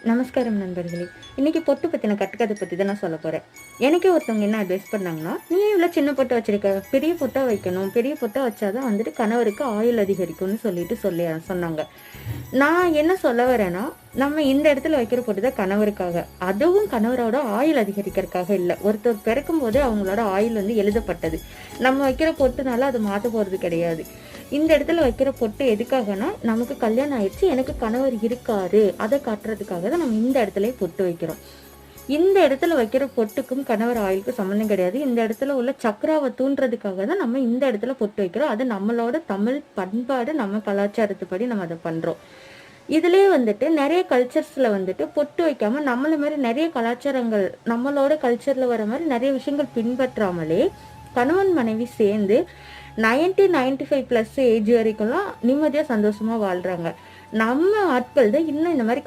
நமஸ்காரம் நண்பர்களே. இன்னைக்கு பொட்டு பத்தின கட்டுக்கதை பத்தி தான் நான் சொல்ல போறேன். எனக்கே ஒருத்தவங்க என்ன அட்வைஸ் பண்ணாங்கன்னா, "நீ ஏன் இவ்ளோ சின்ன பொட்டு வச்சிருக்க? பெரிய பொட்டா வைக்கணும். பெரிய பொட்டா வச்சாதான் வந்துட்டு கணவருக்கு ஆயுள் அதிகரிக்கும்னு" சொன்னாங்க. நான் என்ன சொல்ல வரேன்னா, நம்ம இந்த இடத்துல வைக்கிற பொட்டு தான் கணவருக்காக. அதுவும் கணவரோட ஆயுள் அதிகரிக்கிறதுக்காக இல்ல. ஒருத்தர் பிறக்கும்போதே அவங்களோட ஆயுள் எழுதப்பட்டது. நம்ம வைக்கிற பொட்டுனால அது மாத்த போறது கிடையாது. இந்த இடத்துல வைக்கிற பொட்டு எதுக்காகனா, நமக்கு கல்யாணம் ஆயிடுச்சு, எனக்கு கணவர் இருக்காரு, அதை காட்டுறதுக்காக தான் நம்ம இந்த இடத்துலயே பொட்டு வைக்கிறோம். இந்த இடத்துல வைக்கிற பொட்டுக்கும் கணவர் ஆயுளுக்கும் சம்மந்தம் கிடையாது. இந்த இடத்துல உள்ள சக்ராவை தூண்டுறதுக்காக தான் நம்ம இந்த இடத்துல பொட்டு வைக்கிறோம். அது நம்மளோட தமிழ் பண்பாடு, நம்ம கலாச்சாரத்துப்படி நம்ம அதை பண்றோம். இதுலயே நெறைய கல்ச்சர்ஸ்ல பொட்டு வைக்காம நம்மள மாரி நெறைய கலாச்சாரங்கள், நம்மளோட கல்ச்சர்ல வர மாரி நெறைய விஷயங்கள் பின்பற்றாமலே, கணவன் மனைவி சேர்ந்து 90, 95 பிளஸ் ஏஜ் வரைக்கும்லாம் நிம்மதியா சந்தோஷமா வாழ்றாங்க. நம்ம ஆட்கள் தான் இன்னும் இந்த மாரி